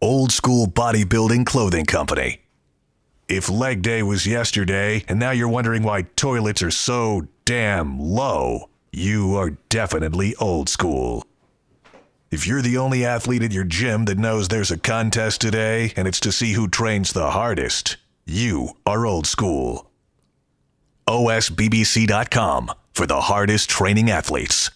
Old School Bodybuilding Clothing Company. If leg day was yesterday and now you're wondering why toilets are so damn low, you are definitely old school. If you're the only athlete at your gym that knows there's a contest today and it's to see who trains the hardest, you are old school. OSBBC.com for the hardest training athletes.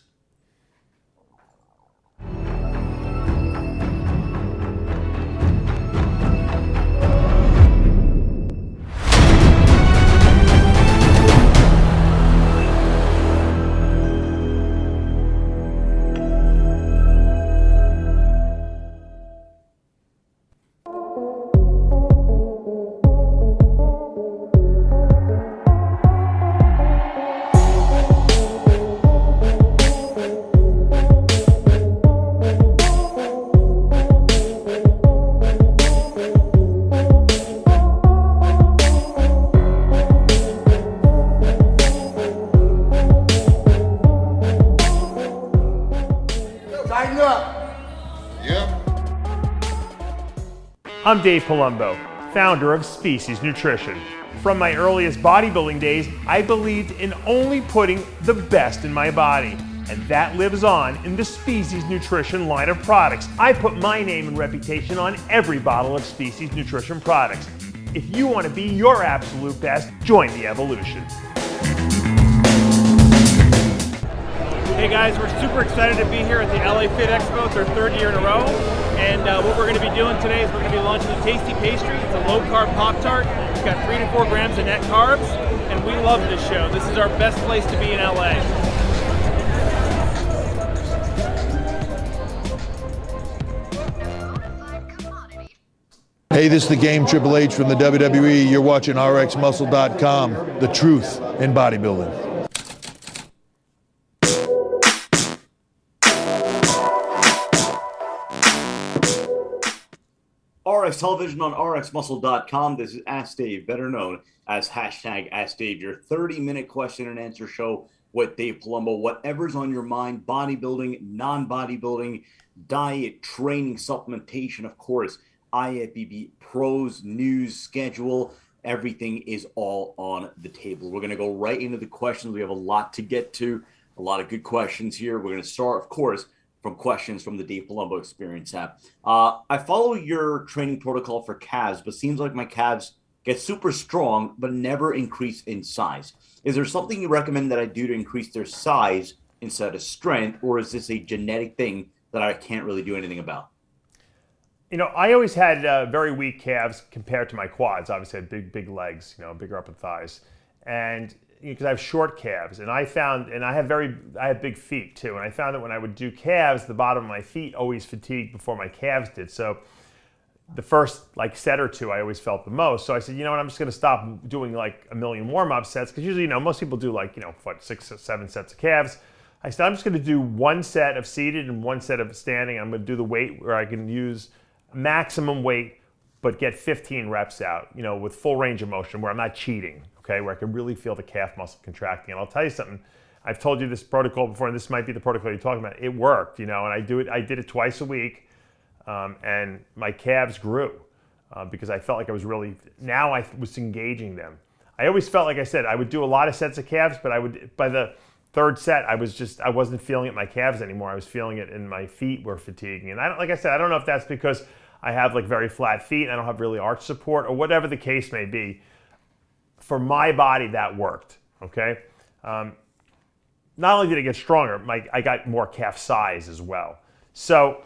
I'm Dave Palumbo, founder of Species Nutrition. From my earliest bodybuilding days, I believed in only putting the best in my body, and that lives on in the Species Nutrition line of products. I put my name and reputation on every bottle of Species Nutrition products. If you want to be your absolute best, join the evolution. Hey guys, we're super excited to be here at the LA Fit Expo. It's our third year in a row. And what we're going to be doing today is we're going to be launching the Tasty Pastry. It's a low-carb Pop-Tart. It's got 3 to 4 grams of net carbs. And we love this show. This is our best place to be in LA. Hey, this is the Game Triple H from the WWE. You're watching RxMuscle.com, the truth in bodybuilding. RX Television on RxMuscle.com. This is Ask Dave, better known as hashtag Ask Dave, your 30-minute question and answer show with Dave Palumbo. Whatever's on your mind, bodybuilding, non-bodybuilding, diet, training, supplementation, of course, IFBB pros, news, schedule, everything is all on the table. We're going to go right into the questions. We have a lot to get to, a lot of good questions here. We're going to start, of course, from questions from the Dave Palumbo Experience app. I follow your training protocol for calves, but seems like my calves get super strong, but never increase in size. Is there something you recommend that I do to increase their size instead of strength, or is this a genetic thing that I can't really do anything about? You know, I always had very weak calves compared to my quads. Obviously, I had big legs, you know, bigger upper thighs. And because I have short calves, and I found, and I have big feet too, and I found that when I would do calves, the bottom of my feet always fatigued before my calves did. So the first set or two, I always felt the most. So I said, you know what, I'm just going to stop doing like a million warm-up sets, because usually, you know, most people do 6 or 7 sets of calves. I said, I'm just going to do 1 set of seated and 1 set of standing. I'm going to do the weight where I can use maximum weight, but get 15 reps out, you know, with full range of motion, where I'm not cheating. Okay, where I can really feel the calf muscle contracting. And I'll tell you something, I've told you this protocol before, and this might be the protocol you're talking about. It worked, you know, and I did it twice a week, and my calves grew because I felt like I was really, now I was engaging them. I always felt, like I said, I would do a lot of sets of calves, but by the 3rd set, I wasn't feeling it in my calves anymore. I was feeling it in my feet were fatiguing. And like I said, I don't know if that's because I have very flat feet, I don't have really arch support, or whatever the case may be. For my body, that worked, okay? Not only did it get stronger, I got more calf size as well. So,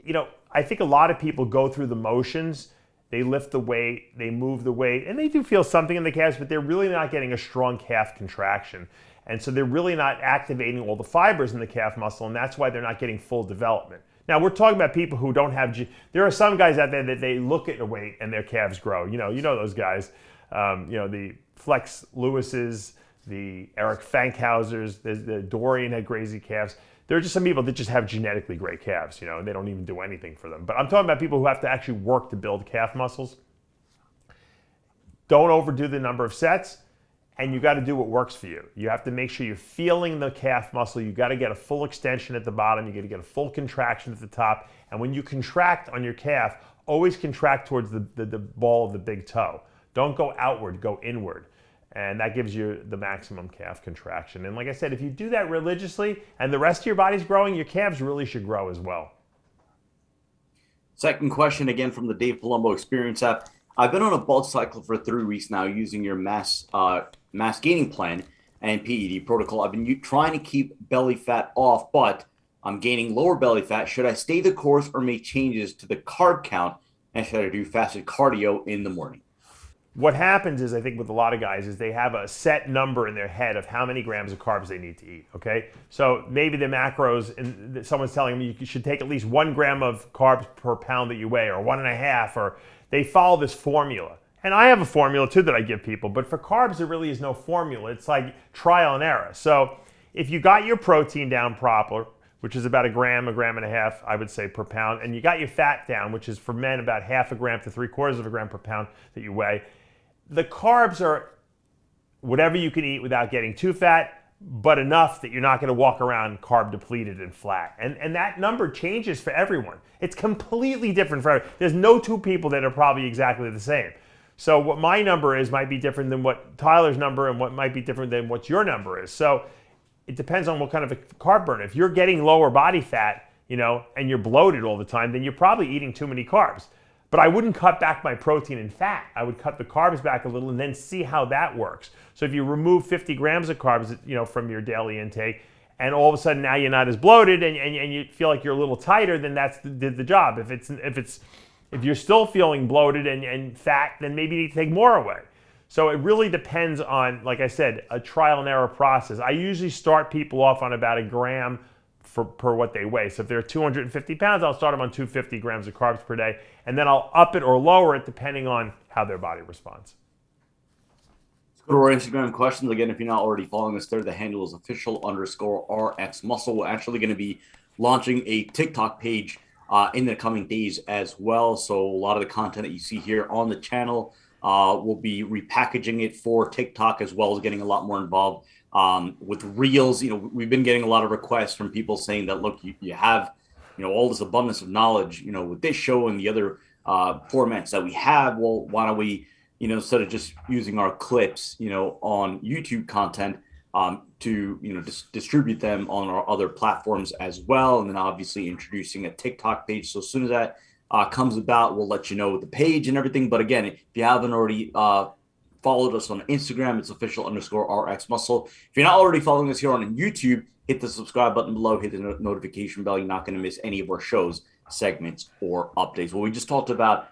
you know, I think a lot of people go through the motions. They lift the weight, they move the weight, and they do feel something in the calves, but they're really not getting a strong calf contraction. And so they're really not activating all the fibers in the calf muscle, and that's why they're not getting full development. Now, we're talking about people who don't have, there are some guys out there that they look at a weight and their calves grow. You know those guys. You know, the Flex Lewis's, the Eric Fankhausers, the Dorian had crazy calves. There are just some people that just have genetically great calves, you know, and they don't even do anything for them. But I'm talking about people who have to actually work to build calf muscles. Don't overdo the number of sets, and you got to do what works for you. You have to make sure you're feeling the calf muscle. You got to get a full extension at the bottom. You got to get a full contraction at the top. And when you contract on your calf, always contract towards the ball of the big toe. Don't go outward, go inward. And that gives you the maximum calf contraction. And like I said, if you do that religiously and the rest of your body's growing, your calves really should grow as well. Second question, again from the Dave Palumbo Experience app. I've been on a bulk cycle for 3 weeks now using your mass gaining plan and PED protocol. I've been trying to keep belly fat off, but I'm gaining lower belly fat. Should I stay the course or make changes to the carb count? And should I do fasted cardio in the morning? What happens is, I think with a lot of guys, is they have a set number in their head of how many grams of carbs they need to eat, okay? So maybe the macros, and someone's telling them you should take at least 1 gram of carbs per pound that you weigh, or 1.5, or they follow this formula. And I have a formula too that I give people, but for carbs, there really is no formula. It's like trial and error. So if you got your protein down proper, which is about 1 gram, 1.5 grams, I would say, per pound, and you got your fat down, which is for men about 0.5 gram to 0.75 gram per pound that you weigh, the carbs are whatever you can eat without getting too fat, but enough that you're not going to walk around carb depleted and flat. And that number changes for everyone. It's completely different for everyone. There's no 2 people that are probably exactly the same. So what my number is might be different than what Tyler's number, and what might be different than what your number is. So it depends on what kind of a carb burn. If you're getting lower body fat, and you're bloated all the time, then you're probably eating too many carbs. But I wouldn't cut back my protein and fat. I would cut the carbs back a little and then see how that works. So if you remove 50 grams of carbs, from your daily intake, and all of a sudden now you're not as bloated and you feel like you're a little tighter, then that's did the job. If you're still feeling bloated and fat, then maybe you need to take more away. So it really depends on, like I said, a trial and error process. I usually start people off on about 1 gram per what they weigh. So if they're 250 pounds, I'll start them on 250 grams of carbs per day, and then I'll up it or lower it depending on how their body responds. Let's go to our Instagram questions. Again, if you're not already following us there, the handle is official_RxMuscle. We're actually going to be launching a TikTok page in the coming days as well. So a lot of the content that you see here on the channel, we'll be repackaging it for TikTok, as well as getting a lot more involved with reels. We've been getting a lot of requests from people saying that, look, you have, all this abundance of knowledge, with this show and the other formats that we have. Well, why don't we, instead of just using our clips, on YouTube content, to, distribute them on our other platforms as well. And then obviously introducing a TikTok page. So as soon as that comes about, we'll let you know with the page and everything. But again, if you haven't already followed us on Instagram, it's official_RxMuscle. If you're not already following us here on YouTube, hit the subscribe button below, hit the notification bell. You're not going to miss any of our shows, segments, or updates. Well, we just talked about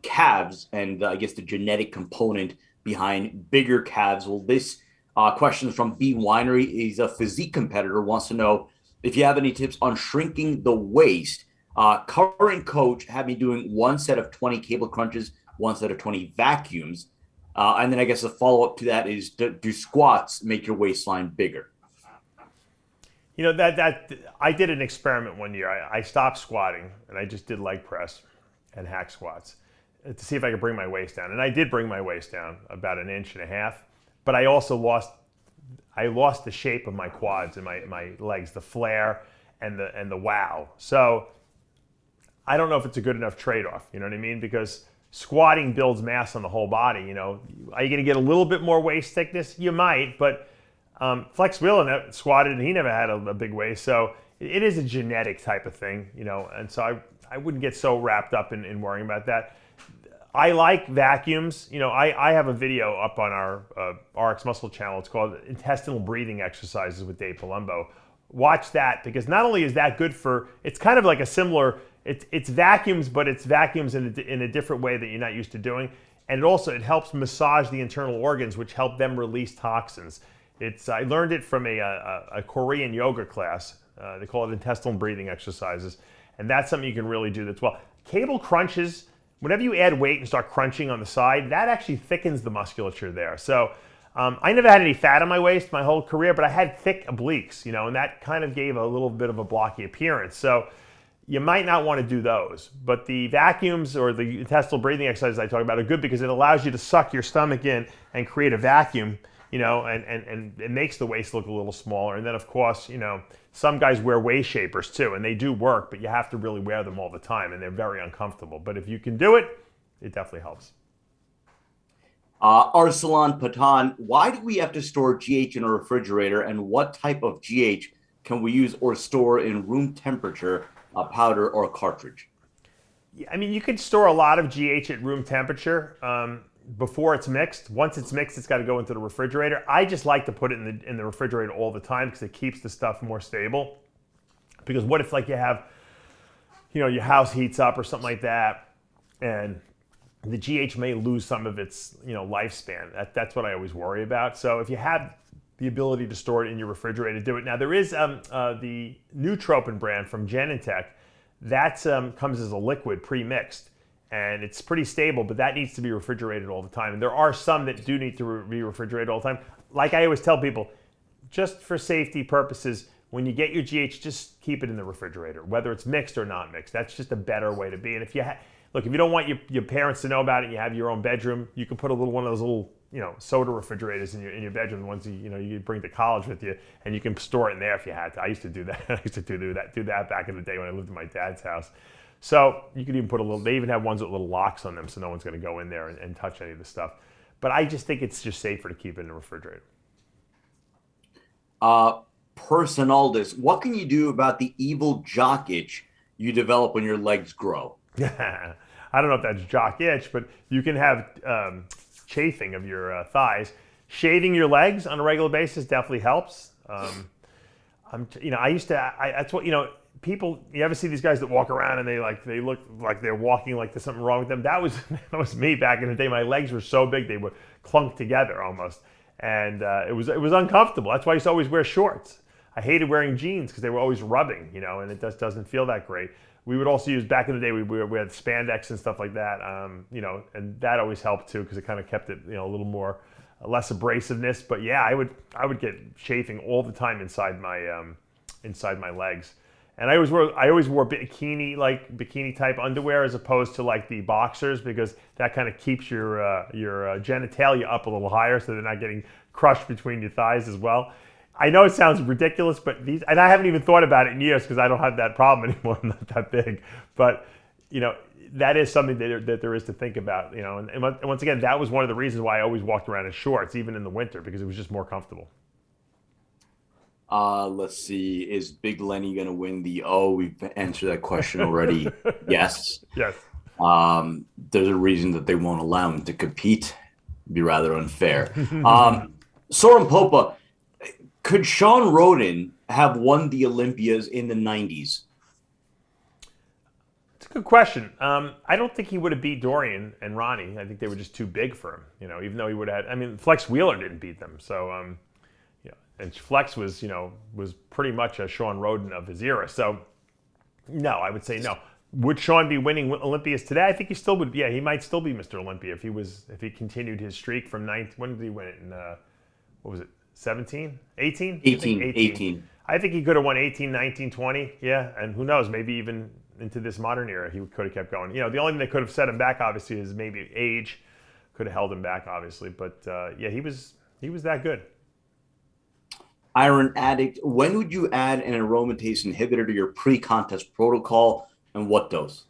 calves and I guess the genetic component behind bigger calves. Well, this question is from B Winery. He's a physique competitor, wants to know if you have any tips on shrinking the waist. Current coach had me doing 1 set of 20 cable crunches, 1 set of 20 vacuums. And then I guess a follow-up to that is, do squats make your waistline bigger? That I did an experiment one year. I stopped squatting and I just did leg press and hack squats to see if I could bring my waist down. And I did bring my waist down about 1.5 inches, but I also lost the shape of my quads and my legs, the flare and the wow. So I don't know if it's a good enough trade-off, you know what I mean? Because squatting builds mass on the whole body, Are you going to get a little bit more waist thickness? You might, but Flex Wheeler squatted and he never had a big waist. So it is a genetic type of thing, and so I wouldn't get so wrapped up in worrying about that. I like vacuums. I have a video up on our RxMuscle channel. It's called Intestinal Breathing Exercises with Dave Palumbo. Watch that, because not only is that good for, it's kind of like a similar, it's vacuums, but it's vacuums in a different way that you're not used to doing. And it helps massage the internal organs, which help them release toxins. I learned it from a Korean yoga class. They call it intestinal breathing exercises. And that's something you can really do that's well. Cable crunches, whenever you add weight and start crunching on the side, that actually thickens the musculature there. So I never had any fat on my waist my whole career, but I had thick obliques, and that kind of gave a little bit of a blocky appearance. So you might not want to do those. But the vacuums or the intestinal breathing exercises I talk about are good because it allows you to suck your stomach in and create a vacuum, you know, and it makes the waist look a little smaller. And then of course, you know, some guys wear waist shapers too, and they do work, but you have to really wear them all the time, and they're very uncomfortable. But if you can do it, it definitely helps. Arsalan Patan, why do we have to store GH in a refrigerator, and what type of GH can we use or store in room temperature, powder or cartridge? Yeah, I mean, you could store a lot of GH at room temperature before it's mixed. Once it's mixed, it's got to go into the refrigerator. I just like to put it in the refrigerator all the time because it keeps the stuff more stable. Because what if, like, you have, you know, your house heats up or something like that, and the GH may lose some of its, you know, lifespan. That's what I always worry about. So if you have the ability to store it in your refrigerator, do it. Now there is the Nootropin brand from Genentech. That comes as a liquid pre-mixed, and it's pretty stable, but that needs to be refrigerated all the time. And there are some that do need to be refrigerated all the time. Like I always tell people, just for safety purposes, when you get your GH, just keep it in the refrigerator, whether it's mixed or not mixed. That's just a better way to be. And if you look, if you don't want your parents to know about it, and you have your own bedroom, you can put one of those little, you know, soda refrigerators in your bedroom. The ones you bring to college with you, and you can store it in there if you had to. I used to do that. I used to do that back in the day when I lived in my dad's house. So you could even put a little. They even have ones with little locks on them, so no one's going to go in there and touch any of the stuff. But I just think it's just safer to keep it in the refrigerator. Personaldis, what can you do about the evil jock itch you develop when your legs grow? I don't know if that's jock itch, but you can have chafing of your thighs. Shaving your legs on a regular basis definitely helps. That's what, you know, people, you ever see these guys that walk around and they look like they're walking like there's something wrong with them? That was me back in the day. My legs were so big they were clunked together almost, and it was uncomfortable. That's why I used to always wear shorts. I hated wearing jeans because they were always rubbing, you know, and it just doesn't feel that great. We would also use, back in the day, we had spandex and stuff like that, you know, and that always helped too because it kind of kept it, you know, a little more, less abrasiveness. But yeah, I would get chafing all the time inside my legs. And I always wore bikini type underwear as opposed to like the boxers, because that kind of keeps your genitalia up a little higher so they're not getting crushed between your thighs as well. I know it sounds ridiculous, but and I haven't even thought about it in years because I don't have that problem anymore. I'm not that big, but you know, that is something that there is to think about. You know, and once again, that was one of the reasons why I always walked around in shorts, even in the winter, because it was just more comfortable. Let's see. Is Big Lenny going to win the? Oh, we've answered that question already. Yes. Yes. There's a reason that they won't allow him to compete. It'd be rather unfair. Soren Popa. Could Shawn Rhoden have won the Olympias in the 90s? It's a good question. I don't think he would have beat Dorian and Ronnie. I think they were just too big for him. You know, even though he would have had, I mean, Flex Wheeler didn't beat them. So, yeah, and Flex was pretty much a Shawn Rhoden of his era. So, no, I would say no. Would Shawn be winning Olympias today? I think he still would. Yeah, he might still be Mr. Olympia if he continued his streak from 9. When did he win it? In what was it? 17? 18? 18. I think he could have won 18, 19, 20. Yeah, and who knows, maybe even into this modern era, he could have kept going. You know, the only thing that could have set him back, obviously, is maybe age. Could have held him back, obviously. But, yeah, he was that good. Iron Addict, when would you add an aromatase inhibitor to your pre-contest protocol, and what dose?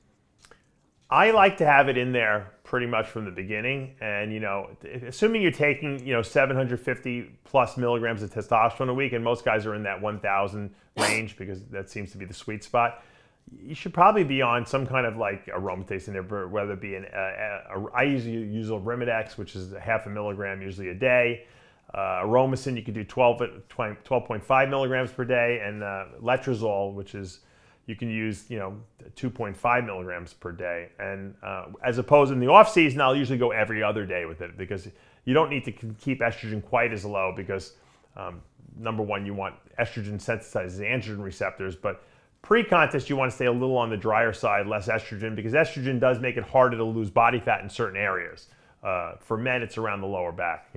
I like to have it in there pretty much from the beginning, and you know, assuming you're taking 750 plus milligrams of testosterone a week, and most guys are in that 1,000 range because that seems to be the sweet spot. You should probably be on some kind of like aromatase inhibitor, whether it be I usually use Arimidex, which is 0.5 milligram usually a day. Aromacin, you could do 12.5 milligrams per day, and letrozole, which is you can use 2.5 milligrams per day, and as opposed in the off season, I'll usually go every other day with it because you don't need to keep estrogen quite as low because number one, you want estrogen sensitizes androgen receptors, but pre-contest you want to stay a little on the drier side, less estrogen, because estrogen does make it harder to lose body fat in certain areas. For men, it's around the lower back,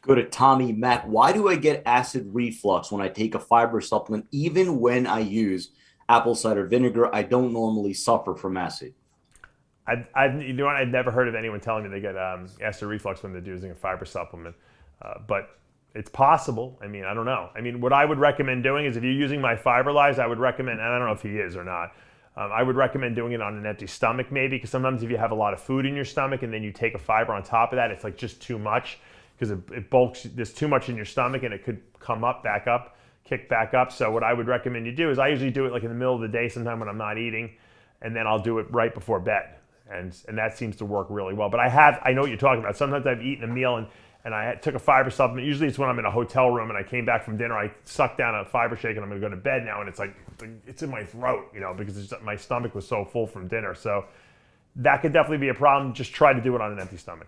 Go to Tommy Mack. Why do I get acid reflux when I take a fiber supplement? Even when I use apple cider vinegar, I don't normally suffer from acid. You know what? I'd never heard of anyone telling me they get acid reflux when they're using a fiber supplement, but it's possible. I mean, I don't know. I mean, what I would recommend doing is if you're using my Fiberlize, I would recommend, and I don't know if he is or not, I would recommend doing it on an empty stomach maybe, because sometimes if you have a lot of food in your stomach and then you take a fiber on top of that, it's like just too much, because it bulks, there's too much in your stomach and it could come up, back up, kick back up. So what I would recommend you do is I usually do it like in the middle of the day sometime when I'm not eating, and then I'll do it right before bed. And that seems to work really well. But I know what you're talking about. Sometimes I've eaten a meal and I took a fiber supplement. Usually it's when I'm in a hotel room and I came back from dinner, I sucked down a fiber shake and I'm gonna go to bed now, and it's like, it's in my throat, you know, because my stomach was so full from dinner. So that could definitely be a problem. Just try to do it on an empty stomach.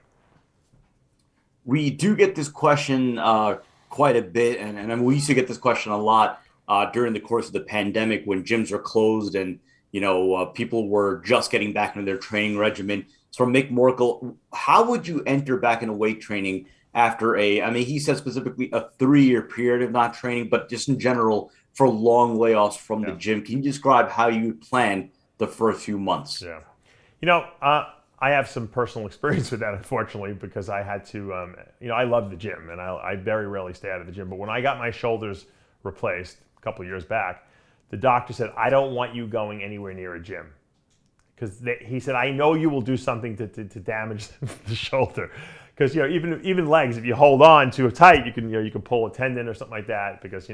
We do get this question quite a bit, and we used to get this question a lot during the course of the pandemic when gyms were closed and people were just getting back into their training regimen. So Mick Morkel, how would you enter back into weight training after he said specifically a 3-year period of not training, but just in general for long layoffs from the gym? Can you describe how you plan the first few months? Yeah. I have some personal experience with that, unfortunately, because I had to, I love the gym and I very rarely stay out of the gym. But when I got my shoulders replaced a couple of years back, the doctor said, I don't want you going anywhere near a gym. Because he said, I know you will do something to damage the shoulder. Because even legs, if you hold on too tight, you can pull a tendon or something like that. Because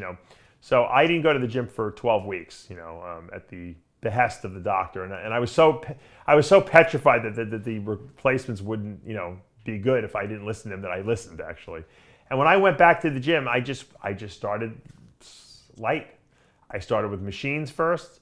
so I didn't go to the gym for 12 weeks. At the behest of the doctor, and I was so petrified that the replacements wouldn't be good if I didn't listen to them. That I listened actually. And when I went back to the gym, I just started light. I started with machines first.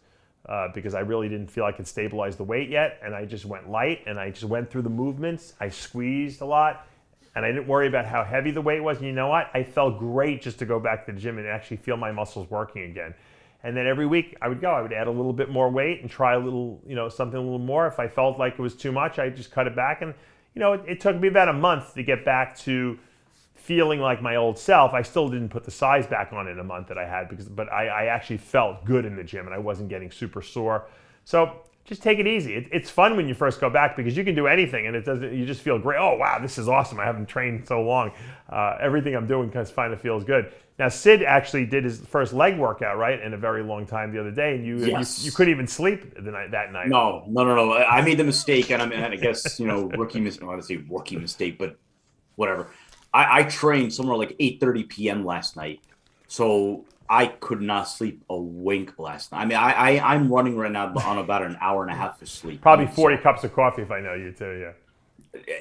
Because I really didn't feel I could stabilize the weight yet, and I just went light and I just went through the movements. I squeezed a lot and I didn't worry about how heavy the weight was. And you know what? I felt great just to go back to the gym and actually feel my muscles working again. And then every week I would add a little bit more weight and try a little, something a little more. If I felt like it was too much, I just cut it back. And it took me about a month to get back to feeling like my old self. I still didn't put the size back on in a month that I had, but I actually felt good in the gym and I wasn't getting super sore. So just take it easy. It's fun when you first go back because you can do anything and you just feel great. Oh wow, this is awesome. I haven't trained so long. Everything I'm doing kind of feels good. Now Sid actually did his first leg workout, right, in a very long time the other day, and you couldn't even sleep that night. No. I made the mistake, and I guess rookie mistake. I want to say rookie mistake, but whatever. I trained somewhere like 8:30 p.m. last night, so I could not sleep a wink last night. I mean, I'm running right now on about an hour and a half of sleep. Probably 40 cups of coffee if I know you too. Yeah.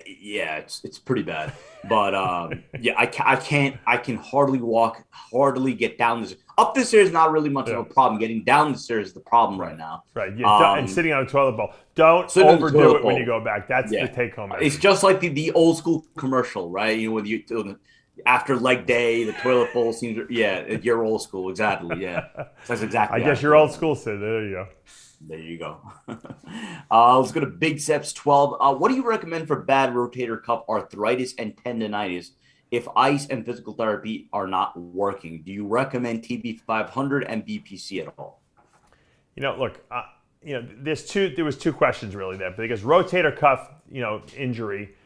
Yeah, it's pretty bad. But I can hardly walk, hardly get down this. Up the stairs, not really much of a problem. Getting down the stairs is the problem right now. Right. And sitting on a toilet bowl. Don't overdo it when you go back. That's the take home message. It's just like the old school commercial, right? When after leg day, the toilet bowl seems. Yeah, you're old school. Exactly. Yeah, that's exactly. I guess you're old school, Sid. There you go. There you go. Let's go to Big Steps 12. What do you recommend for bad rotator cuff arthritis and tendonitis if ice and physical therapy are not working? Do you recommend TB500 and BPC at all? Look, there was two questions really there, because rotator cuff, injury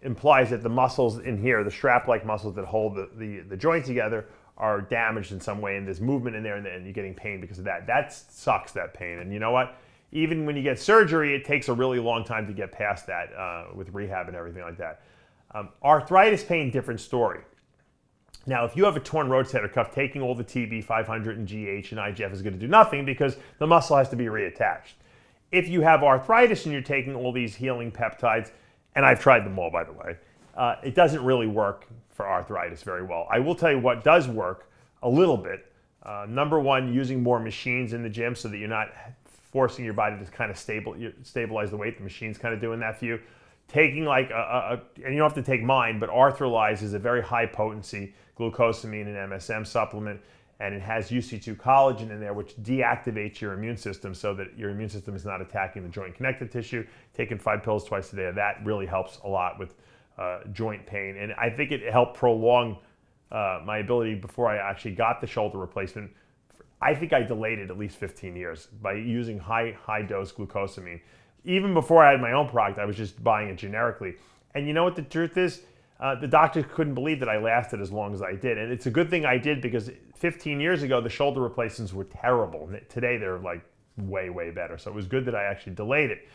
implies that the muscles in here, the strap-like muscles that hold the joint together, are damaged in some way, and there's movement in there, and you're getting pain because of that. That sucks, that pain. And you know what? Even when you get surgery, it takes a really long time to get past that with rehab and everything like that. Arthritis pain, different story. Now, if you have a torn rotator cuff, taking all the TB, 500, and GH and IGF is going to do nothing because the muscle has to be reattached. If you have arthritis and you're taking all these healing peptides, and I've tried them all, by the way, it doesn't really work for arthritis very well. I will tell you what does work a little bit. Number one, using more machines in the gym so that you're not forcing your body to kind of stabilize the weight. The machine's kind of doing that for you. Taking and you don't have to take mine, but Arthrolyze is a very high potency glucosamine and MSM supplement, and it has UC2 collagen in there, which deactivates your immune system so that your immune system is not attacking the joint connective tissue. Taking 5 pills twice a day, that really helps a lot with joint pain, and I think it helped prolong my ability before I actually got the shoulder replacement. I think I delayed it at least 15 years by using high dose glucosamine. even before I had my own product, I was just buying it generically. And you know what the truth is? The doctors couldn't believe that I lasted as long as I did. And it's a good thing I did, because 15 years ago, the shoulder replacements were terrible. And today, they're like way, way better. So it was good that I actually delayed it.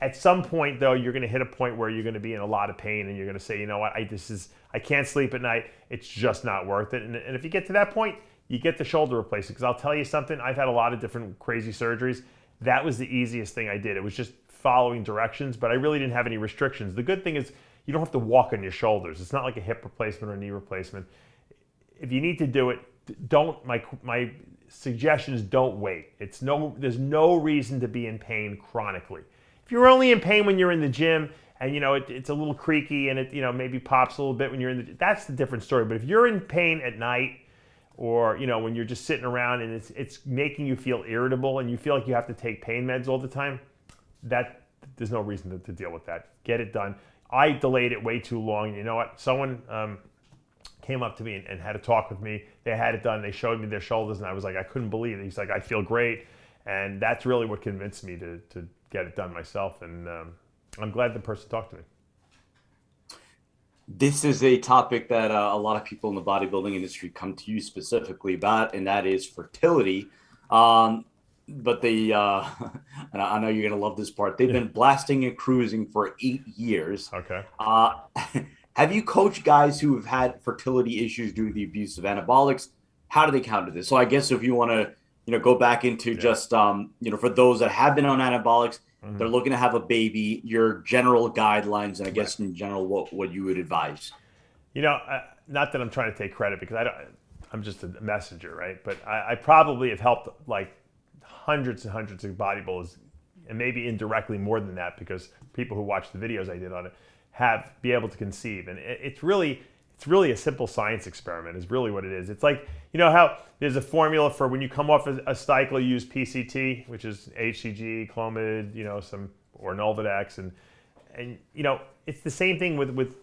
At some point, though, you're going to hit a point where you're going to be in a lot of pain, and you're going to say, you know what, I can't sleep at night. It's just not worth it. And if you get to that point, you get the shoulder replacement. Because I'll tell you something, I've had a lot of different crazy surgeries. That was the easiest thing I did. It was just following directions, but I really didn't have any restrictions. The good thing is you don't have to walk on your shoulders. It's not like a hip replacement or a knee replacement. If you need to do it, don't. My suggestion is don't wait. There's no reason to be in pain chronically. If you're only in pain when you're in the gym and it's a little creaky and it maybe pops a little bit when you're in the, that's the different story. But if you're in pain at night, or when you're just sitting around and it's making you feel irritable and you feel like you have to take pain meds all the time, there's no reason to deal with that. Get it done. I delayed it way too long. You know what? Someone came up to me and had a talk with me. They had it done. They showed me their shoulders, and I was like, I couldn't believe it. He's like, I feel great. And that's really what convinced me to get it done myself. And I'm glad the person talked to me. This is a topic that a lot of people in the bodybuilding industry come to you specifically about, and that is fertility. But they, and I know you're going to love this part, they've been blasting and cruising for 8 years. Okay. Have you coached guys who have had fertility issues due to the abuse of anabolics? How do they counter this? So I guess if you want to, go back into just, for those that have been on anabolics, they're looking to have a baby, your general guidelines, and I guess in general, what you would advise. Not that I'm trying to take credit, because I'm just a messenger, right? But I probably have helped like hundreds and hundreds of bodybuilders, and maybe indirectly more than that, because people who watch the videos I did on it be able to conceive. And it's really a simple science experiment is really what it is. It's like, how there's a formula for when you come off a cycle, you use PCT, which is HCG, Clomid, or Nolvadex. And it's the same thing with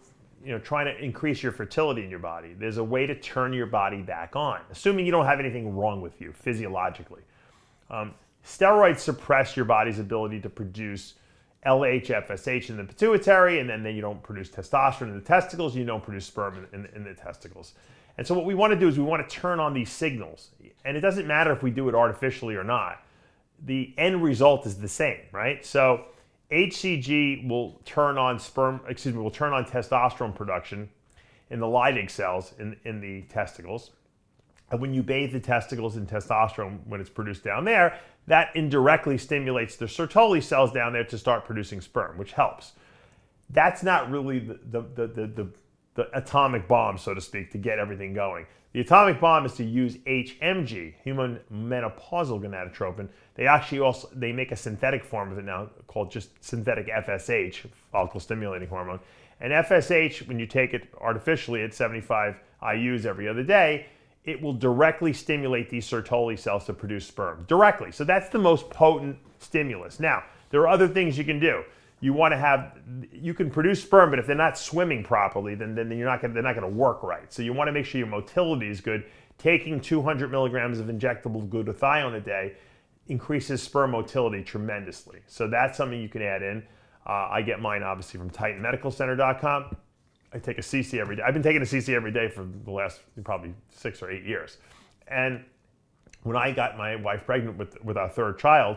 trying to increase your fertility in your body. There's a way to turn your body back on, assuming you don't have anything wrong with you physiologically. Steroids suppress your body's ability to produce LH, FSH in the pituitary, and then you don't produce testosterone in the testicles, you don't produce sperm in the testicles. And so what we want to do is we want to turn on these signals. And it doesn't matter if we do it artificially or not. The end result is the same, right? So HCG will turn on testosterone production in the Leydig cells in the testicles. And when you bathe the testicles in testosterone, when it's produced down there, that indirectly stimulates the Sertoli cells down there to start producing sperm, which helps. That's not really the atomic bomb, so to speak, to get everything going. The atomic bomb is to use HMG, human menopausal gonadotropin. They make a synthetic form of it now called just synthetic FSH, follicle stimulating hormone. And FSH, when you take it artificially at 75 IUs every other day, it will directly stimulate these Sertoli cells to produce sperm. Directly. So that's the most potent stimulus. Now, there are other things you can do. You can produce sperm, but if they're not swimming properly, then they're not going to work right. So you want to make sure your motility is good. Taking 200 milligrams of injectable glutathione a day increases sperm motility tremendously. So that's something you can add in. I get mine obviously from TitanMedicalCenter.com. I take a CC every day. I've been taking a CC every day for the last probably 6 or 8 years. And when I got my wife pregnant with our third child,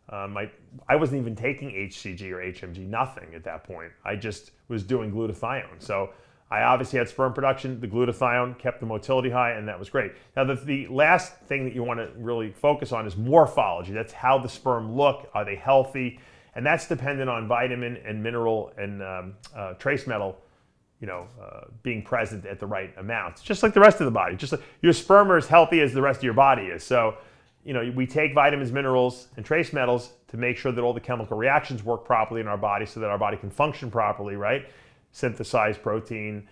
I wasn't even taking HCG or HMG, nothing at that point. I just was doing glutathione. So I obviously had sperm production. The glutathione kept the motility high, and that was great. Now, the last thing that you want to really focus on is morphology. That's how the sperm look. Are they healthy? And that's dependent on vitamin and mineral and trace metal being present at the right amounts, just like the rest of the body. Just like your sperm are as healthy as the rest of your body is. So, we take vitamins, minerals, and trace metals to make sure that all the chemical reactions work properly in our body so that our body can function properly, right? Synthesize protein,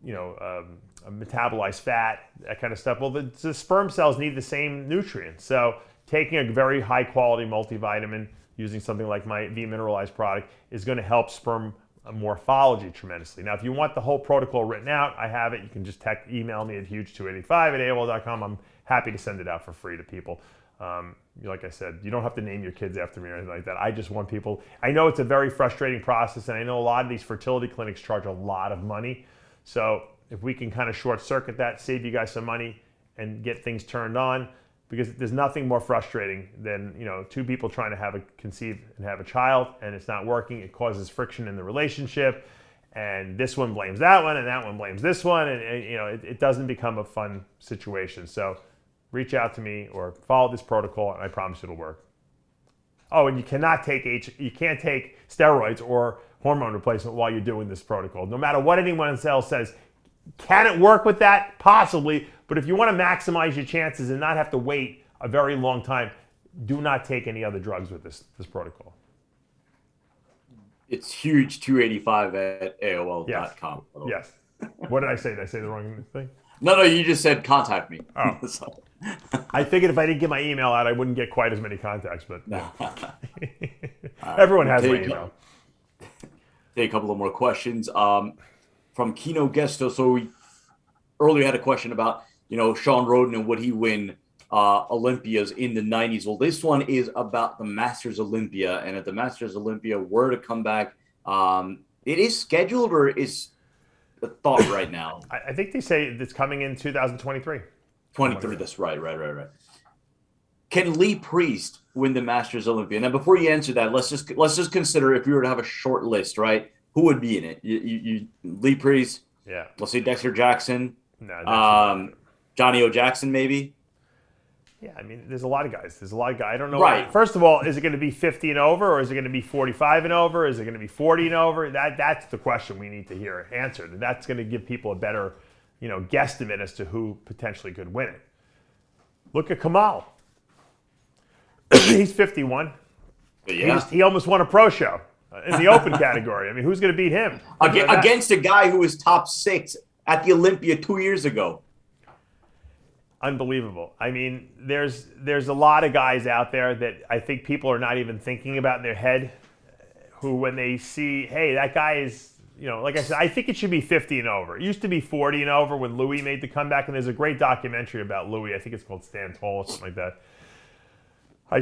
metabolize fat, that kind of stuff. Well, the sperm cells need the same nutrients. So taking a very high quality multivitamin, using something like my V-mineralized product, is going to help sperm morphology tremendously. Now, if you want the whole protocol written out, I have it. You can just email me at huge285@AOL.com. I'm happy to send it out for free to people. like I said, you don't have to name your kids after me or anything like that. I just want people, I know it's a very frustrating process, and I know a lot of these fertility clinics charge a lot of money. So if we can kind of short circuit that, save you guys some money and get things turned on, because there's nothing more frustrating than, you know, two people trying to conceive and have a child, and it's not working. It causes friction in the relationship, and this one blames that one, and that one blames this one, and you know, it doesn't become a fun situation. So reach out to me or follow this protocol, and I promise it'll work. Oh, and you can't take steroids or hormone replacement while you're doing this protocol. No matter what anyone else says, can it work with that? Possibly, but if you want to maximize your chances and not have to wait a very long time, do not take any other drugs with this protocol. It's huge 285 at AOL.com. Yes. What did I say? Did I say the wrong thing? No, you just said contact me. Oh. So. I figured if I didn't get my email out, I wouldn't get quite as many contacts, but no. Everyone has my email. Take a couple of more questions. From Kino Gesto. So we earlier had a question about, you know, Shawn Rhoden and would he win Olympias in the 90s. Well, this one is about the Masters Olympia. And if the Masters Olympia were to come back, it is scheduled or is the thought right now? I think they say it's coming in 2023. 23, that's right. Can Lee Priest win the Masters Olympia? Now, before you answer that, let's just consider if we were to have a short list, right? Who would be in it? You Lee Priest. Yeah. Let's say Dexter Jackson. No. Johnny O. Jackson, maybe. Yeah, I mean, there's a lot of guys. I don't know. Right. First of all, is it going to be 50 and over, or is it going to be 45 and over? Is it going to be 40 and over? That's the question we need to hear answered. And that's going to give people a better, you know, guesstimate as to who potentially could win it. Look at Kamal. He's 51. Yeah. He almost won a pro show in the open category. I mean, who's going to beat him? Against a guy who was top 6 at the Olympia 2 years ago. Unbelievable. I mean, there's a lot of guys out there that I think people are not even thinking about in their head, who when they see, hey, that guy is, you know, like I said, I think it should be 50 and over. It used to be 40 and over when Louis made the comeback, and there's a great documentary about Louis. I think it's called Stand Tall or something like that.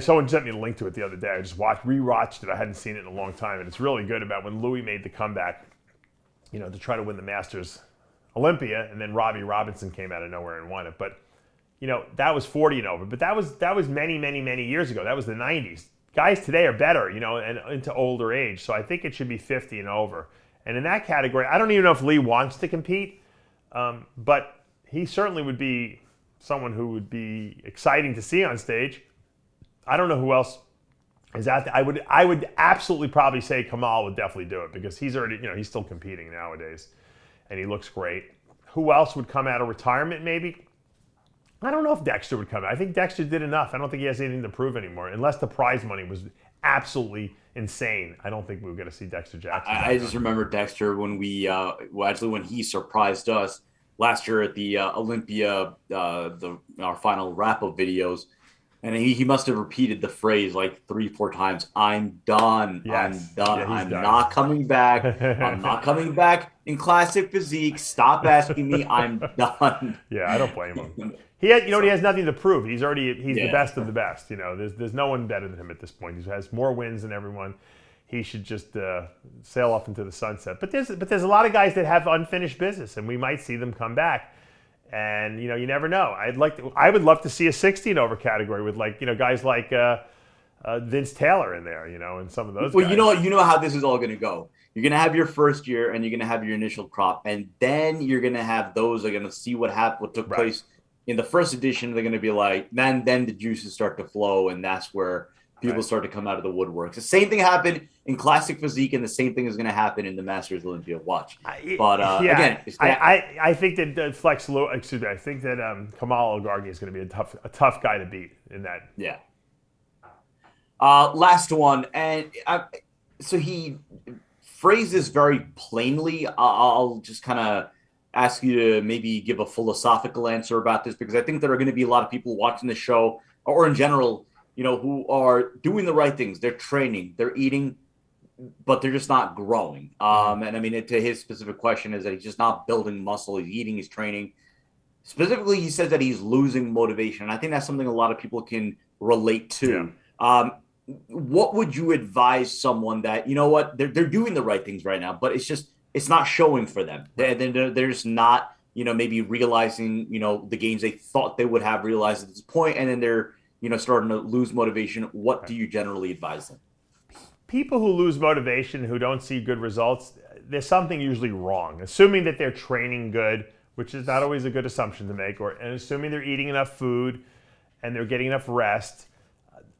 Someone sent me a link to it the other day. I just rewatched it. I hadn't seen it in a long time, and it's really good about when Louis made the comeback, you know, to try to win the Masters Olympia, and then Robbie Robinson came out of nowhere and won it. But you know, that was 40 and over, but that was many, many, many years ago. That was the 90s. Guys today are better, you know, and into older age. So I think it should be 50 and over. And in that category, I don't even know if Lee wants to compete, but he certainly would be someone who would be exciting to see on stage. I don't know who else is out there. I would absolutely probably say Kamal would definitely do it, because he's already, you know, he's still competing nowadays, and he looks great. Who else would come out of retirement maybe? I don't know if Dexter would come out. I think Dexter did enough. I don't think he has anything to prove anymore, unless the prize money was absolutely insane. I don't think we were going to see Dexter Jackson. I just remember Dexter when when he surprised us last year at the Olympia, our final wrap-up videos, and he must have repeated the phrase like 3-4 times. I'm done. Yes. I'm done. Yeah, I'm done. not coming back. I'm not coming back in classic physique. Stop asking me. I'm done. Yeah, I don't blame him. He has nothing to prove. He's the best of the best. You know, there's no one better than him at this point. He has more wins than everyone. He should just sail off into the sunset. But there's a lot of guys that have unfinished business, and we might see them come back. And you know, you never know. I would love to see a 60 and over category with, like, you know, guys like Vince Taylor in there, you know, and some of those. Well, guys. you know how this is all going to go. You're going to have your first year, and you're going to have your initial crop, and then you're going to have those that are going to see what took place in the first edition. They're going to be like, then the juices start to flow, and that's where people start to come out of the woodworks. The same thing happened in classic physique, and the same thing is going to happen in the Masters Olympia. Watch. But again, I think that I think that Kamal Elgargi is going to be a tough guy to beat in that. Yeah. Last one, and so he phrased this very plainly. I'll just kind of ask you to maybe give a philosophical answer about this, because I think there are going to be a lot of people watching the show, or in general, you know, who are doing the right things. They're training, they're eating, but they're just not growing. And I mean, to his specific question is that he's just not building muscle. He's eating, he's training. Specifically, he says that he's losing motivation. I think that's something a lot of people can relate to. Yeah. What would you advise someone that, you know what, they're doing the right things right now, but it's not showing for them. They're just not, maybe realizing, the gains they thought they would have realized at this point, and then they're, starting to lose motivation. What do you generally advise them? People who lose motivation, who don't see good results, there's something usually wrong. Assuming that they're training good, which is not always a good assumption to make, and assuming they're eating enough food and they're getting enough rest.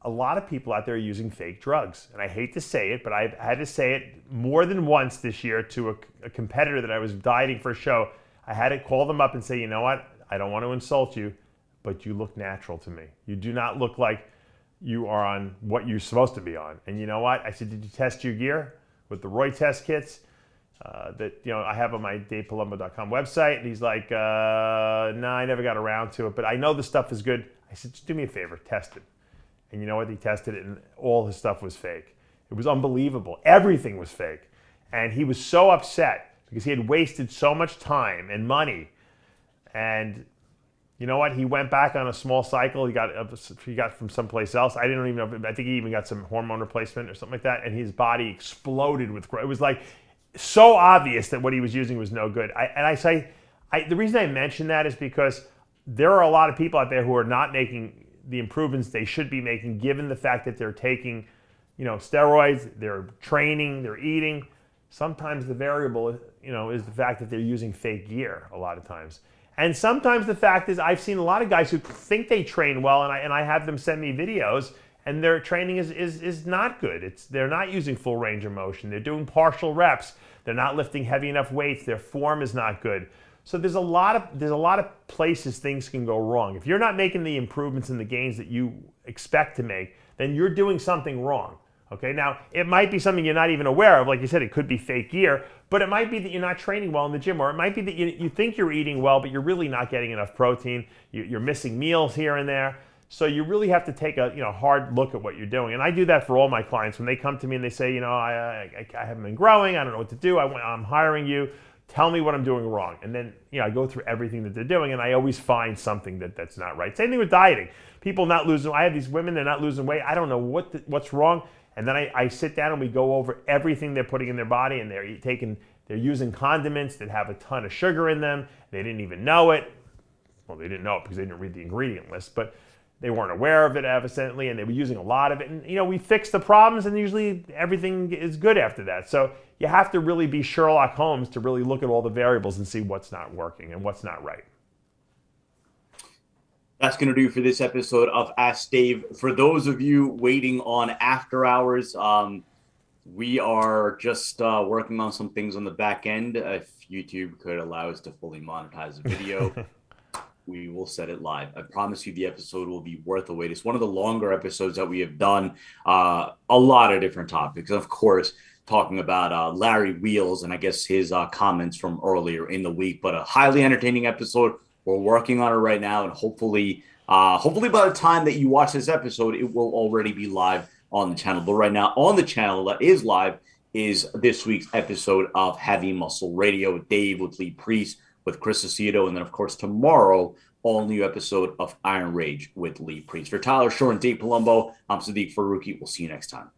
A lot of people out there are using fake drugs. And I hate to say it, but I've had to say it more than once this year to a competitor that I was dieting for a show. I had to call them up and say, you know what? I don't want to insult you, but you look natural to me. You do not look like you are on what you're supposed to be on. And you know what? I said, did you test your gear with the Roy test kits that I have on my DavePalumbo.com website? And he's like, no, I never got around to it, but I know the stuff is good. I said, just do me a favor, test it. And you know what? He tested it, and all his stuff was fake. It was unbelievable. Everything was fake. And he was so upset because he had wasted so much time and money. And you know what? He went back on a small cycle. He got from someplace else. I didn't even know. I think he even got some hormone replacement or something like that. And his body exploded with growth. It was like so obvious that what he was using was no good. The reason I mention that is because there are a lot of people out there who are not making the improvements they should be making, given the fact that they're taking, steroids, they're training, they're eating. Sometimes the variable, is the fact that they're using fake gear a lot of times. And sometimes the fact is I've seen a lot of guys who think they train well, and I have them send me videos, and their training is not good. They're not using full range of motion. They're doing partial reps. They're not lifting heavy enough weights. Their form is not good. So there's a lot of places things can go wrong. If you're not making the improvements and the gains that you expect to make, then you're doing something wrong. Okay, now it might be something you're not even aware of. Like you said, it could be fake gear, but it might be that you're not training well in the gym, or it might be that you think you're eating well, but you're really not getting enough protein. You're missing meals here and there. So you really have to take a hard look at what you're doing. And I do that for all my clients. When they come to me and they say, I haven't been growing, I don't know what to do, I'm hiring you. Tell me what I'm doing wrong. And then, I go through everything that they're doing, and I always find something that's not right. Same thing with dieting. People not losing, I have these women, they're not losing weight. I don't know what's wrong. And then I sit down and we go over everything they're putting in their body, and they're using condiments that have a ton of sugar in them. They didn't even know it. Well, they didn't know it because they didn't read the ingredient list, but they weren't aware of it evidently, and they were using a lot of it. And, we fix the problems, and usually everything is good after that. So you have to really be Sherlock Holmes to really look at all the variables and see what's not working and what's not right. That's going to do for this episode of Ask Dave. For those of you waiting on after hours, we are just working on some things on the back end. If YouTube could allow us to fully monetize the video, we will set it live. I promise you the episode will be worth the wait. It's one of the longer episodes that we have done. A lot of different topics. Of course, talking about Larry Wheels and I guess his comments from earlier in the week. But a highly entertaining episode. We're working on it right now. And hopefully by the time that you watch this episode, it will already be live on the channel. But right now on the channel that is live is this week's episode of Heavy Muscle Radio with Dave, with Lee Priest, with Chris Aceto, and then, of course, tomorrow, all new episode of Iron Rage with Lee Priest. For Tyler Shore and Dave Palumbo, I'm Sadiq Faruqi. We'll see you next time.